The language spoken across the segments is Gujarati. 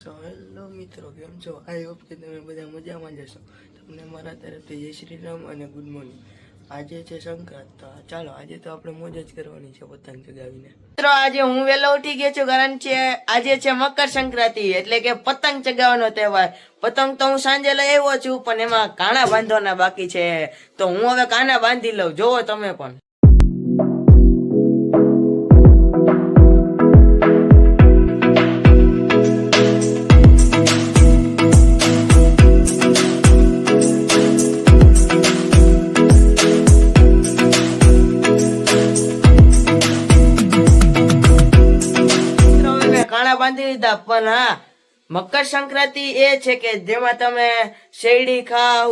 તો હેલો મિત્રો, કેમ છો? આઈ હોપ કે તમે બધા મજામાં જશો. તમને મારા તરફથી જય શ્રી રામ અને ગુડ મોર્નિંગ. આજે છે સંક્રાંત, તો ચાલો આજે તો આપણે મોજ જ કરવાની છે પતંગ ચગાવીને. મિત્રો આજે હું વહેલો ઉઠી ગયો છું, કારણ કે આજે છે મકર સંક્રાંતિ, એટલે કે પતંગ ચગાવવાનો તહેવાર. પતંગ તો હું સાંજે લઈ આવ્યો છું, પણ એમાં કાણા બાંધવાના બાકી છે, તો હું હવે કાના બાંધી લઉં. જોવો તમે પણ. બાંધી દીધા, પણ હા, મકર સંક્રાંતિ એ છે કે જેમાં તમે શેરડી ખાવ,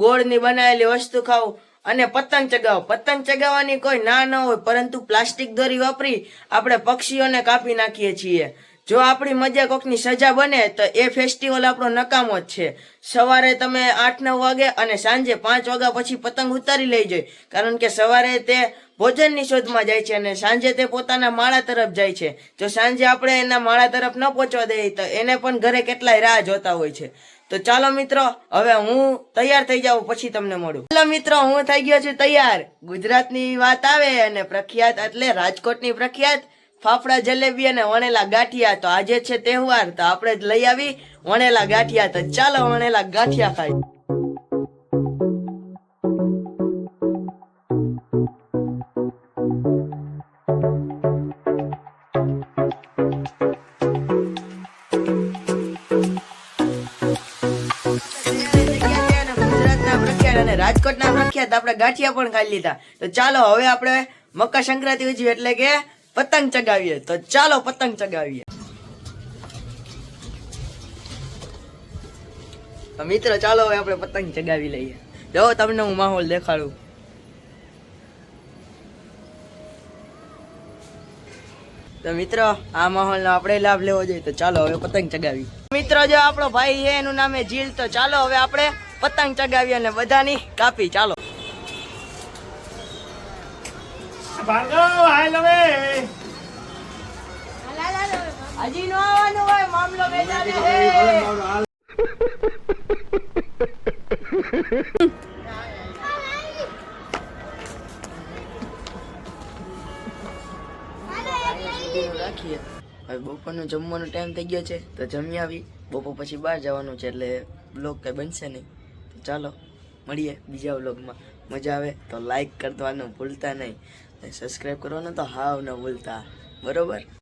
ગોળની બનાવેલી વસ્તુ ખાવ અને પતંગ ચગાવો. પતંગ ચગાવવાની કોઈ ના ન હોય, પરંતુ પ્લાસ્ટિક દોરી વાપરી આપણે પક્ષીઓને કાપી નાખીએ છીએ. જો આપણી મજા કોકની સજા બને તો એ ફેસ્ટિવલ આપણો નકામો જ છે. સવારે તમે 8-9 વાગે અને સાંજે 5 વાગ્યા પછી પતંગ ઉતારી લઈ જાય, કારણ કે સવારે તે ભોજનની શોધમાં જાય છે અને સાંજે તે પોતાના માળા તરફ જાય છે. જો સાંજે આપણે એના માળા તરફ ન પહોંચવા દઈએ તો એને પણ ઘરે કેટલાય રાહ જોતા હોય છે. તો ચાલો મિત્રો, હવે હું તૈયાર થઈ જાઉં, પછી તમને મળું. ચાલો મિત્રો, હું થઈ ગયો છું તૈયાર. ગુજરાતની વાત આવે અને પ્રખ્યાત એટલે રાજકોટની પ્રખ્યાત ફાફડા જલેબી અને વણેલા ગાંઠિયા. તો આજે છે તહેવાર, તો આપણે લઈ આવી વણેલા ગાંઠિયા. તો ચાલો વણેલા ગાંઠિયા ખાઈ. અને રાજકોટના પ્રખ્યાત આપણે ગાંઠિયા પણ ખાઈ લીધા. તો ચાલો હવે આપણે મકર સંક્રાંતિ ઉજવીએ, એટલે કે પતંગ ચગાવીએ. તો ચાલો પતંગ ચગાવીએ. તો મિત્રો ચાલો હવે આપણે પતંગ ચગાવી લઈએ. જો તમને હું માહોલ દેખાડું. તો મિત્રો આ માહોલનો આપણે લાભ લેવો જોઈએ. તો ચાલો હવે પતંગ ચગાવી. મિત્રો જો આપણો ભાઈ છે, એનું નામ છે જીલ. તો ચાલો હવે આપણે પતંગ ચગાવી અને બધાની કાપી. ચાલો. હજી નો આવવાનું હોય, મામલો બેજાને હે. રાખીએ. હવે બપોરનો જમવાનો ટાઈમ થઈ ગયો છે, તો જમી આવી. બપોર પછી બહાર જવાનું છે, એટલે બ્લોગ કઈ બનશે નહીં. તો ચાલો મળીએ બીજા બ્લોગમાં. મજા આવે તો લાઈક કરવાનું ભૂલતા નહીં, સબસ્ક્રાઈબ કરવાનું તો હાવ ન ભૂલતા, બરોબર?